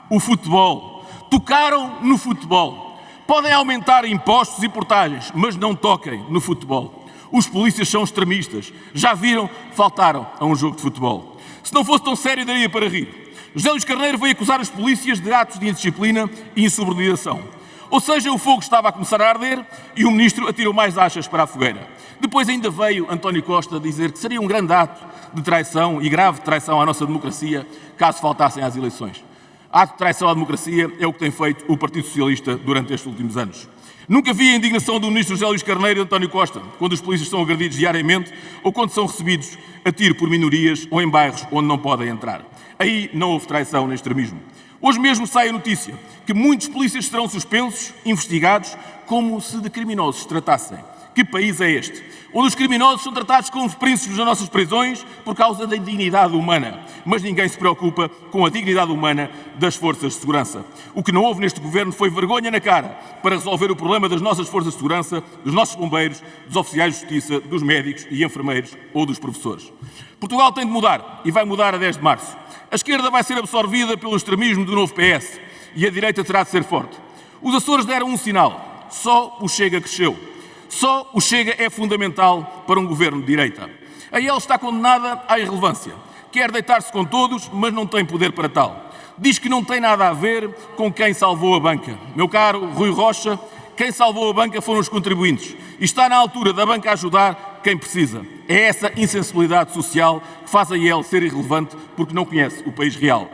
o futebol. Tocaram no futebol. Podem aumentar impostos e portagens, mas não toquem no futebol. Os polícias são extremistas. Já viram? Faltaram a um jogo de futebol. Se não fosse tão sério, daria para rir. José Luís Carneiro veio acusar os polícias de atos de indisciplina e insubordinação. Ou seja, o fogo estava a começar a arder e o ministro atirou mais achas para a fogueira. Depois ainda veio António Costa dizer que seria um grande ato de traição e grave traição à nossa democracia caso faltassem às eleições. Ato de traição à democracia é o que tem feito o Partido Socialista durante estes últimos anos. Nunca vi a indignação do ministro José Luís Carneiro e António Costa quando os polícias são agredidos diariamente ou quando são recebidos a tiro por minorias ou em bairros onde não podem entrar. Aí não houve traição nem extremismo. Hoje mesmo sai a notícia que muitos polícias serão suspensos, investigados, como se de criminosos se tratassem. Que país é este? Onde os criminosos são tratados como os príncipes das nossas prisões por causa da dignidade humana. Mas ninguém se preocupa com a dignidade humana das forças de segurança. O que não houve neste governo foi vergonha na cara para resolver o problema das nossas forças de segurança, dos nossos bombeiros, dos oficiais de justiça, dos médicos e enfermeiros ou dos professores. Portugal tem de mudar e vai mudar a 10 de março. A esquerda vai ser absorvida pelo extremismo do novo PS e a direita terá de ser forte. Os Açores deram um sinal. Só o Chega cresceu. Só o Chega é fundamental para um governo de direita. A ele está condenada à irrelevância. Quer deitar-se com todos, mas não tem poder para tal. Diz que não tem nada a ver com quem salvou a banca. Meu caro Rui Rocha, quem salvou a banca foram os contribuintes. E está na altura da banca ajudar quem precisa. É essa insensibilidade social que faz a IEL ser irrelevante porque não conhece o país real.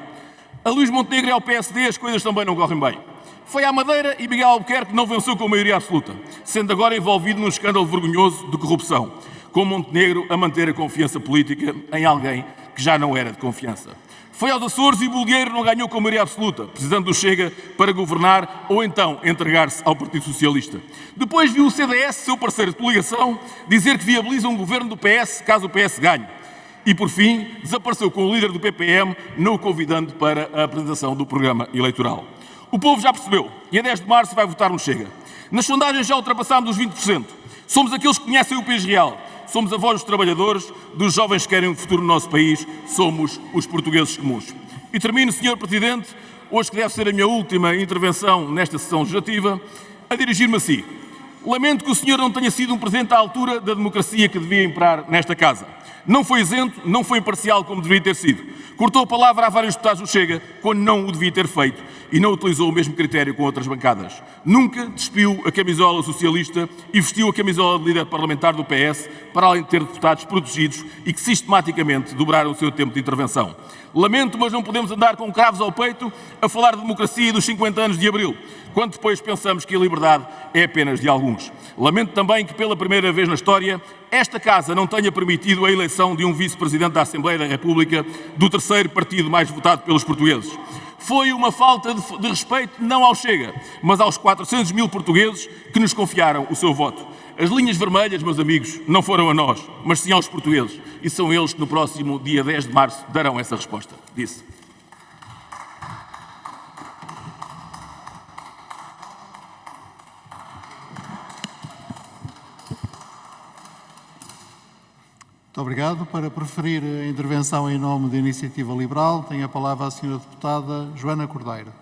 A Luís Montenegro e ao PSD as coisas também não correm bem. Foi à Madeira e Miguel Albuquerque não venceu com maioria absoluta, sendo agora envolvido num escândalo vergonhoso de corrupção, com Montenegro a manter a confiança política em alguém que já não era de confiança. Foi aos Açores e Bolieiro não ganhou com maioria absoluta, precisando do Chega para governar ou então entregar-se ao Partido Socialista. Depois viu o CDS, seu parceiro de coligação, dizer que viabiliza um governo do PS caso o PS ganhe. E, por fim, desapareceu com o líder do PPM, não o convidando para a apresentação do programa eleitoral. O povo já percebeu e a 10 de março vai votar no Chega. Nas sondagens já ultrapassámos os 20%. Somos aqueles que conhecem o país real. Somos a voz dos trabalhadores, dos jovens que querem um futuro no nosso país. Somos os portugueses comuns. E termino, Sr. Presidente, hoje que deve ser a minha última intervenção nesta sessão legislativa, a dirigir-me a si. Lamento que o senhor não tenha sido um presidente à altura da democracia que devia imperar nesta casa. Não foi isento, não foi imparcial como deveria ter sido. Cortou a palavra a vários deputados do Chega quando não o devia ter feito e não utilizou o mesmo critério com outras bancadas. Nunca despiu a camisola socialista e vestiu a camisola de líder parlamentar do PS, para além de ter deputados protegidos e que sistematicamente dobraram o seu tempo de intervenção. Lamento, mas não podemos andar com cravos ao peito a falar de democracia e dos 50 anos de Abril, quando depois pensamos que a liberdade é apenas de alguns. Lamento também que, pela primeira vez na história, esta Casa não tenha permitido a eleição de um vice-presidente da Assembleia da República do terceiro partido mais votado pelos portugueses. Foi uma falta de respeito não ao Chega, mas aos 400 mil portugueses que nos confiaram o seu voto. As linhas vermelhas, meus amigos, não foram a nós, mas sim aos portugueses. E são eles que no próximo dia 10 de março darão essa resposta. Disse. Muito obrigado. Para preferir a intervenção em nome da Iniciativa Liberal, tem a palavra a senhora deputada Joana Cordeiro.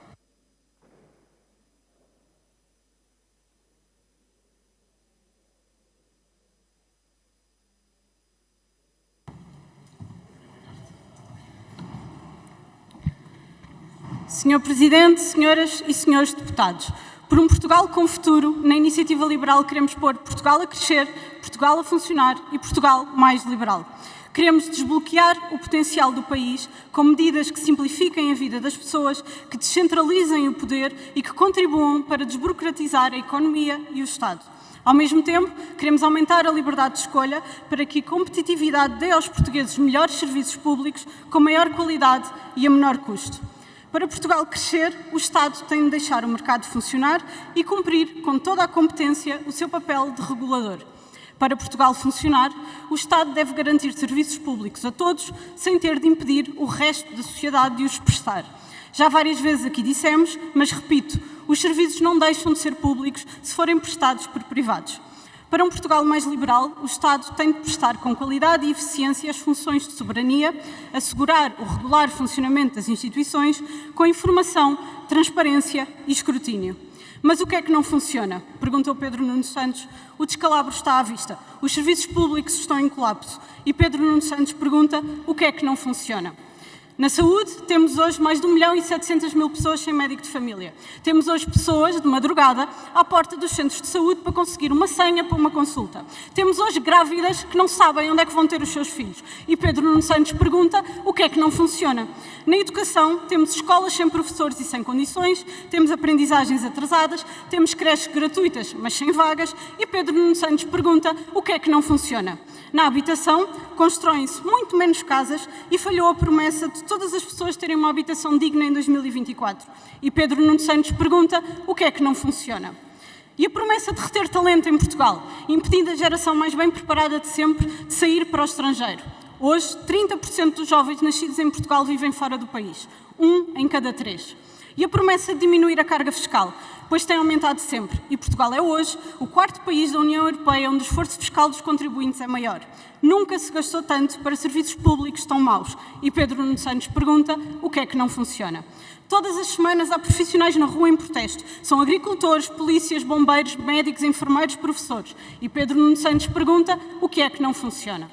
Senhor Presidente, senhoras e senhores deputados, por um Portugal com futuro, na Iniciativa Liberal queremos pôr Portugal a crescer, Portugal a funcionar e Portugal mais liberal. Queremos desbloquear o potencial do país com medidas que simplifiquem a vida das pessoas, que descentralizem o poder e que contribuam para desburocratizar a economia e o Estado. Ao mesmo tempo, queremos aumentar a liberdade de escolha para que a competitividade dê aos portugueses melhores serviços públicos com maior qualidade e a menor custo. Para Portugal crescer, o Estado tem de deixar o mercado funcionar e cumprir com toda a competência o seu papel de regulador. Para Portugal funcionar, o Estado deve garantir serviços públicos a todos, sem ter de impedir o resto da sociedade de os prestar. Já várias vezes aqui dissemos, mas repito, os serviços não deixam de ser públicos se forem prestados por privados. Para um Portugal mais liberal, o Estado tem de prestar com qualidade e eficiência as funções de soberania, assegurar o regular funcionamento das instituições com informação, transparência e escrutínio. Mas o que é que não funciona? Perguntou Pedro Nuno Santos. O descalabro está à vista. Os serviços públicos estão em colapso. E Pedro Nuno Santos pergunta o que é que não funciona. Na saúde, temos hoje mais de 1.700.000 pessoas sem médico de família. Temos hoje pessoas, de madrugada, à porta dos centros de saúde para conseguir uma senha para uma consulta. Temos hoje grávidas que não sabem onde é que vão ter os seus filhos. E Pedro Nuno Santos pergunta o que é que não funciona. Na educação, temos escolas sem professores e sem condições, temos aprendizagens atrasadas, temos creches gratuitas, mas sem vagas. E Pedro Nuno Santos pergunta o que é que não funciona. Na habitação, constroem-se muito menos casas e falhou a promessa de todas as pessoas terem uma habitação digna em 2024. E Pedro Nuno Santos pergunta o que é que não funciona. E a promessa de reter talento em Portugal, impedindo a geração mais bem preparada de sempre de sair para o estrangeiro. Hoje, 30% dos jovens nascidos em Portugal vivem fora do país. 1 em cada 3. E a promessa de diminuir a carga fiscal, pois tem aumentado sempre. E Portugal é hoje o 4º país da União Europeia onde o esforço fiscal dos contribuintes é maior. Nunca se gastou tanto para serviços públicos tão maus. E Pedro Nuno Santos pergunta o que é que não funciona. Todas as semanas há profissionais na rua em protesto. São agricultores, polícias, bombeiros, médicos, enfermeiros, professores. E Pedro Nuno Santos pergunta o que é que não funciona.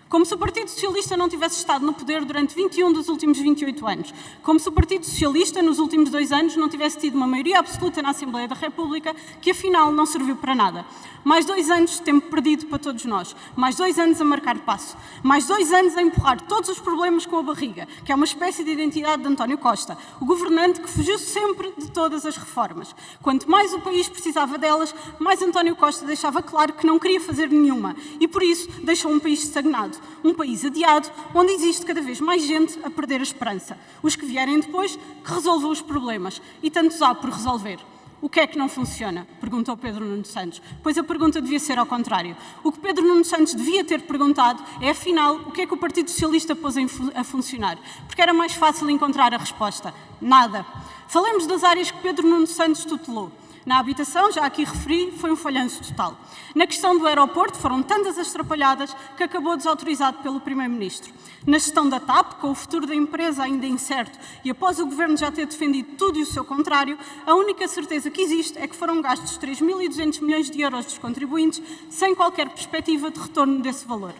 Como se o Partido Socialista não tivesse estado no poder durante 21 dos últimos 28 anos. Como se o Partido Socialista, nos últimos 2 anos, não tivesse tido uma maioria absoluta na Assembleia da República, que afinal não serviu para nada. Mais 2 anos de tempo perdido para todos nós. Mais 2 anos a marcar passo. Mais 2 anos a empurrar todos os problemas com a barriga, que é uma espécie de identidade de António Costa, o governante que fugiu sempre de todas as reformas. Quanto mais o país precisava delas, mais António Costa deixava claro que não queria fazer nenhuma e, por isso, deixou um país estagnado. Um país adiado, onde existe cada vez mais gente a perder a esperança. Os que vierem depois, que resolvam os problemas. E tantos há por resolver. O que é que não funciona? Perguntou Pedro Nuno Santos. Pois a pergunta devia ser ao contrário. O que Pedro Nuno Santos devia ter perguntado é, afinal, o que é que o Partido Socialista pôs a funcionar? Porque era mais fácil encontrar a resposta. Nada. Falemos das áreas que Pedro Nuno Santos tutelou. Na habitação, já aqui referi, foi um falhanço total. Na questão do aeroporto, foram tantas as atrapalhadas que acabou desautorizado pelo Primeiro-Ministro. Na gestão da TAP, com o futuro da empresa ainda incerto e após o Governo já ter defendido tudo e o seu contrário, a única certeza que existe é que foram gastos 3.200 milhões de euros dos contribuintes sem qualquer perspectiva de retorno desse valor.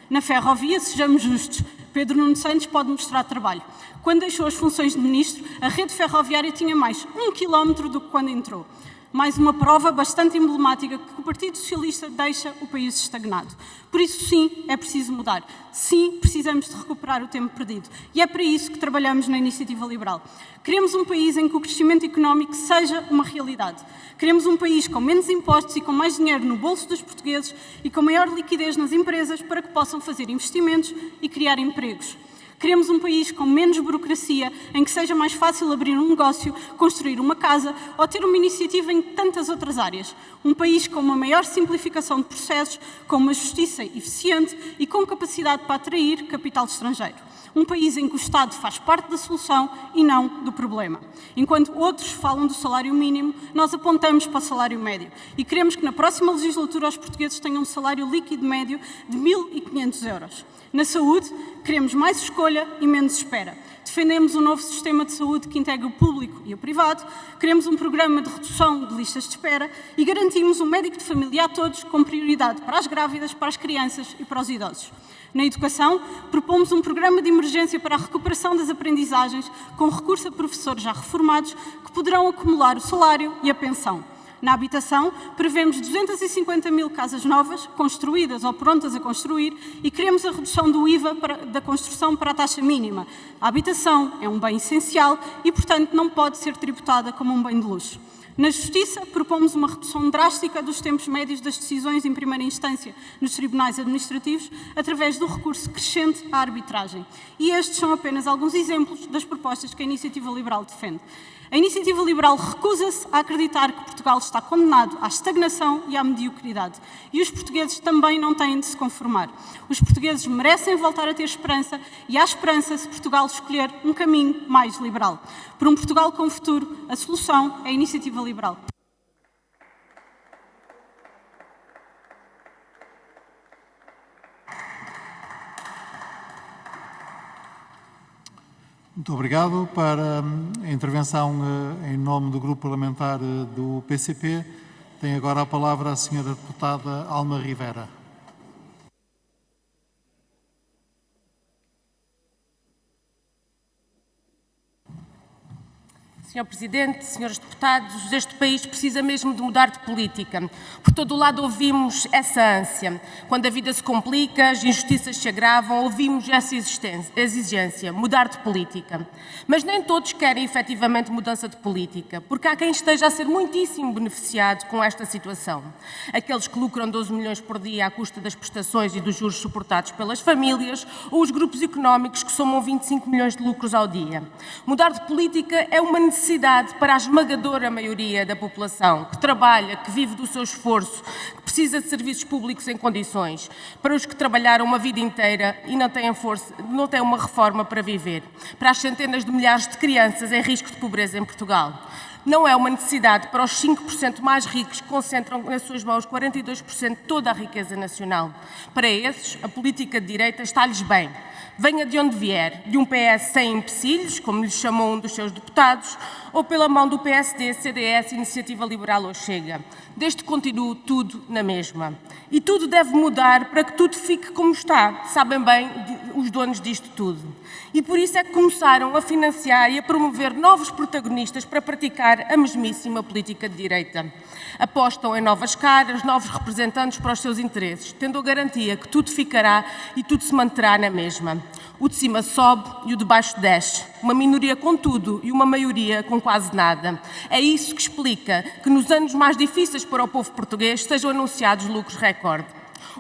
Na ferrovia, sejamos justos, Pedro Nuno Santos pode mostrar trabalho. Quando deixou as funções de ministro, a rede ferroviária tinha mais 1 quilómetro do que quando entrou. Mais uma prova bastante emblemática que o Partido Socialista deixa o país estagnado. Por isso, sim, é preciso mudar. Sim, precisamos de recuperar o tempo perdido. E é para isso que trabalhamos na Iniciativa Liberal. Queremos um país em que o crescimento económico seja uma realidade. Queremos um país com menos impostos e com mais dinheiro no bolso dos portugueses e com maior liquidez nas empresas para que possam fazer investimentos e criar empregos. Queremos um país com menos burocracia, em que seja mais fácil abrir um negócio, construir uma casa ou ter uma iniciativa em tantas outras áreas. Um país com uma maior simplificação de processos, com uma justiça eficiente e com capacidade para atrair capital estrangeiro. Um país em que o Estado faz parte da solução e não do problema. Enquanto outros falam do salário mínimo, nós apontamos para o salário médio e queremos que na próxima legislatura os portugueses tenham um salário líquido médio de 1.500 euros. Na saúde, queremos mais escolha e menos espera. Defendemos um novo sistema de saúde que integra o público e o privado, queremos um programa de redução de listas de espera e garantimos um médico de família a todos, com prioridade para as grávidas, para as crianças e para os idosos. Na educação, propomos um programa de emergência para a recuperação das aprendizagens, com recurso a professores já reformados, que poderão acumular o salário e a pensão. Na habitação, prevemos 250 mil casas novas, construídas ou prontas a construir, e queremos a redução do IVA da construção para a taxa mínima. A habitação é um bem essencial e, portanto, não pode ser tributada como um bem de luxo. Na Justiça, propomos uma redução drástica dos tempos médios das decisões em primeira instância nos tribunais administrativos, através do recurso crescente à arbitragem. E estes são apenas alguns exemplos das propostas que a Iniciativa Liberal defende. A Iniciativa Liberal recusa-se a acreditar que Portugal está condenado à estagnação e à mediocridade. E os portugueses também não têm de se conformar. Os portugueses merecem voltar a ter esperança e há esperança se Portugal escolher um caminho mais liberal. Por um Portugal com futuro, a solução é a Iniciativa Liberal. Muito obrigado. Para a intervenção em nome do Grupo Parlamentar do PCP, tem agora a palavra a senhora deputada Alma Rivera. Senhor Presidente, senhores deputados, este país precisa mesmo de mudar de política. Por todo o lado ouvimos essa ânsia. Quando a vida se complica, as injustiças se agravam, ouvimos essa exigência, mudar de política. Mas nem todos querem efetivamente mudança de política, porque há quem esteja a ser muitíssimo beneficiado com esta situação. Aqueles que lucram 12 milhões por dia à custa das prestações e dos juros suportados pelas famílias, ou os grupos económicos que somam 25 milhões de lucros ao dia. Mudar de política é uma necessidade para a esmagadora maioria da população, que trabalha, que vive do seu esforço, que precisa de serviços públicos em condições, para os que trabalharam uma vida inteira e não têm uma reforma para viver, para as centenas de milhares de crianças em risco de pobreza em Portugal. Não é uma necessidade para os 5% mais ricos que concentram nas suas mãos 42% de toda a riqueza nacional. Para esses, a política de direita está-lhes bem. Venha de onde vier, de um PS sem empecilhos, como lhe chamou um dos seus deputados, ou pela mão do PSD, CDS, Iniciativa Liberal ou Chega. Desde que continue tudo na mesma. E tudo deve mudar para que tudo fique como está. Sabem bem os donos disto tudo. E por isso é que começaram a financiar e a promover novos protagonistas para praticar a mesmíssima política de direita. Apostam em novas caras, novos representantes para os seus interesses, tendo a garantia que tudo ficará e tudo se manterá na mesma. O de cima sobe e o de baixo desce. Uma minoria com tudo e uma maioria com quase nada. É isso que explica que nos anos mais difíceis para o povo português sejam anunciados lucros recorde.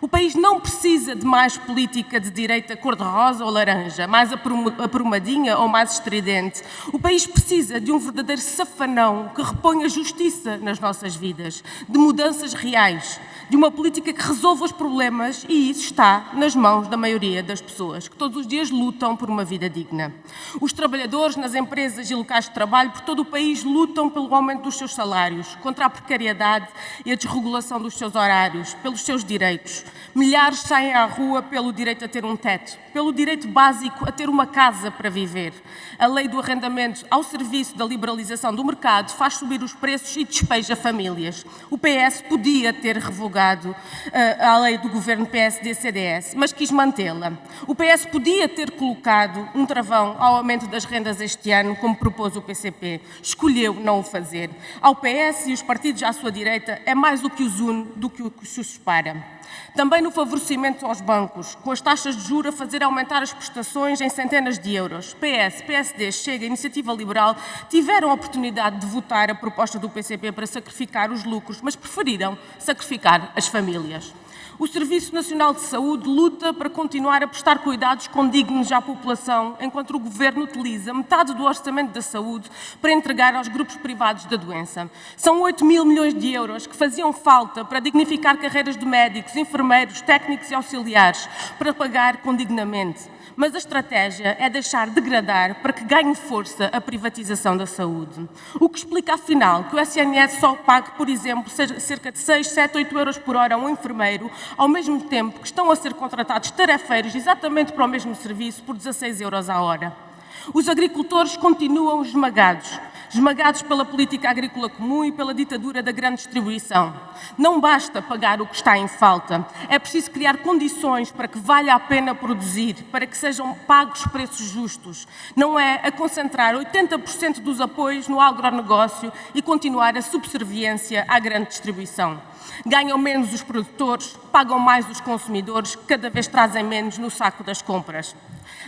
O país não precisa de mais política de direita cor-de-rosa ou laranja, mais aprumadinha ou mais estridente. O país precisa de um verdadeiro safanão que reponha justiça nas nossas vidas, de mudanças reais, de uma política que resolva os problemas, e isso está nas mãos da maioria das pessoas, que todos os dias lutam por uma vida digna. Os trabalhadores nas empresas e locais de trabalho por todo o país lutam pelo aumento dos seus salários, contra a precariedade e a desregulação dos seus horários, pelos seus direitos. Milhares saem à rua pelo direito a ter um teto, pelo direito básico a ter uma casa para viver. A lei do arrendamento ao serviço da liberalização do mercado faz subir os preços e despeja famílias. O PS podia ter revogado a lei do governo PSD-CDS, mas quis mantê-la. O PS podia ter colocado um travão ao aumento das rendas este ano, como propôs o PCP. Escolheu não o fazer. Ao PS e os partidos à sua direita é mais o que os une do que o que os separa. Também no favorecimento aos bancos, com as taxas de juros a fazer aumentar as prestações em centenas de euros. PS, PSD, Chega e Iniciativa Liberal tiveram a oportunidade de votar a proposta do PCP para sacrificar os lucros, mas preferiram sacrificar as famílias. O Serviço Nacional de Saúde luta para continuar a prestar cuidados condignos à população, enquanto o Governo utiliza metade do orçamento da saúde para entregar aos grupos privados da doença. São 8 mil milhões de euros que faziam falta para dignificar carreiras de médicos, enfermeiros, técnicos e auxiliares, para pagar condignamente. Mas a estratégia é deixar degradar para que ganhe força a privatização da saúde. O que explica, afinal, que o SNS só pague, por exemplo, cerca de 6, 7, 8 euros por hora a um enfermeiro, ao mesmo tempo que estão a ser contratados tarefeiros exatamente para o mesmo serviço por 16 euros a hora. Os agricultores continuam esmagados pela política agrícola comum e pela ditadura da grande distribuição. Não basta pagar o que está em falta, é preciso criar condições para que valha a pena produzir, para que sejam pagos preços justos. Não é a concentrar 80% dos apoios no agronegócio e continuar a subserviência à grande distribuição. Ganham menos os produtores, pagam mais os consumidores, que cada vez trazem menos no saco das compras.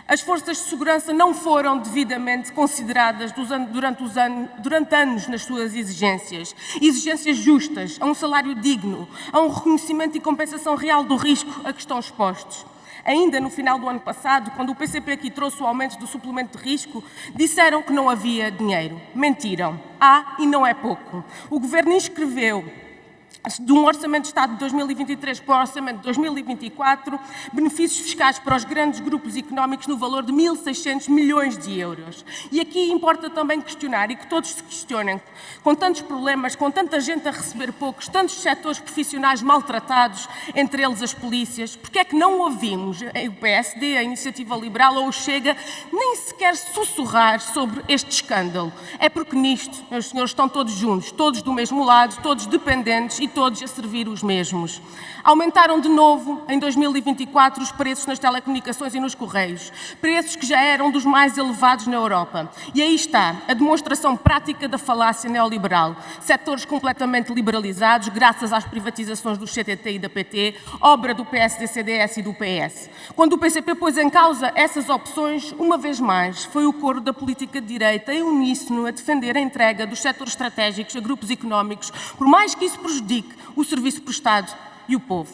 As forças de segurança não foram devidamente consideradas durante anos nas suas exigências. Exigências justas, a um salário digno, a um reconhecimento e compensação real do risco a que estão expostos. Ainda no final do ano passado, quando o PCP aqui trouxe o aumento do suplemento de risco, disseram que não havia dinheiro. Mentiram. Há e não é pouco. O Governo inscreveu de um Orçamento de Estado de 2023 para o Orçamento de 2024, benefícios fiscais para os grandes grupos económicos no valor de 1.600 milhões de euros. E aqui importa também questionar, e que todos se questionem, com tantos problemas, com tanta gente a receber poucos, tantos setores profissionais maltratados, entre eles as polícias, porque é que não ouvimos o PSD, a Iniciativa Liberal ou o Chega, nem sequer sussurrar sobre este escândalo? É porque nisto, meus senhores, estão todos juntos, todos do mesmo lado, todos dependentes e todos a servir os mesmos. Aumentaram de novo, em 2024, os preços nas telecomunicações e nos correios. Preços que já eram dos mais elevados na Europa. E aí está a demonstração prática da falácia neoliberal. Setores completamente liberalizados, graças às privatizações do CTT e da PT, obra do PSD, CDS e do PS. Quando o PCP pôs em causa essas opções, uma vez mais, foi o coro da política de direita em uníssono a defender a entrega dos setores estratégicos a grupos económicos, por mais que isso prejudique o serviço prestado e o povo.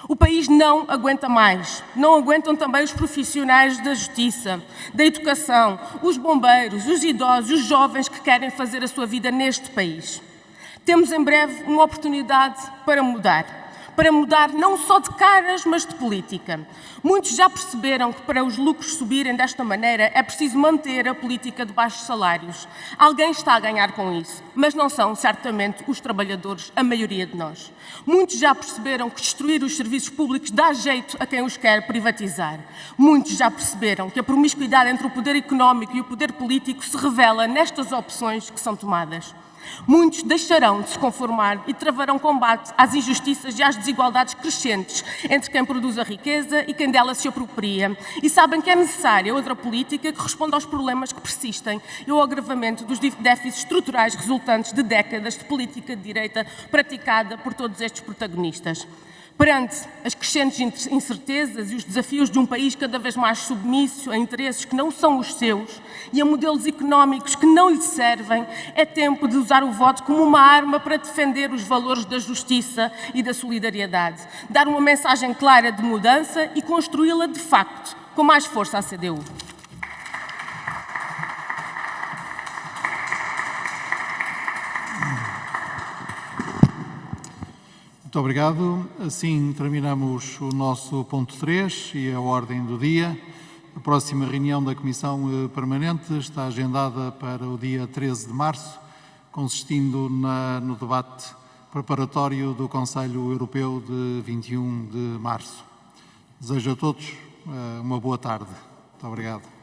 O país não aguenta mais. Não aguentam também os profissionais da justiça, da educação, os bombeiros, os idosos, os jovens que querem fazer a sua vida neste país. Temos em breve uma oportunidade para mudar não só de caras, mas de política. Muitos já perceberam que para os lucros subirem desta maneira é preciso manter a política de baixos salários. Alguém está a ganhar com isso, mas não são certamente os trabalhadores, a maioria de nós. Muitos já perceberam que destruir os serviços públicos dá jeito a quem os quer privatizar. Muitos já perceberam que a promiscuidade entre o poder económico e o poder político se revela nestas opções que são tomadas. Muitos deixarão de se conformar e travarão combate às injustiças e às desigualdades crescentes entre quem produz a riqueza e quem dela se apropria. E sabem que é necessária outra política que responda aos problemas que persistem e ao agravamento dos déficits estruturais resultantes de décadas de política de direita praticada por todos estes protagonistas. Perante as crescentes incertezas e os desafios de um país cada vez mais submisso a interesses que não são os seus e a modelos económicos que não lhe servem, é tempo de usar o voto como uma arma para defender os valores da justiça e da solidariedade, dar uma mensagem clara de mudança e construí-la de facto, com mais força à CDU. Muito Muito obrigado. Assim terminamos o nosso ponto 3 e a ordem do dia. A próxima reunião da Comissão Permanente está agendada para o dia 13 de março, consistindo no debate preparatório do Conselho Europeu de 21 de março. Desejo a todos uma boa tarde. Muito obrigado.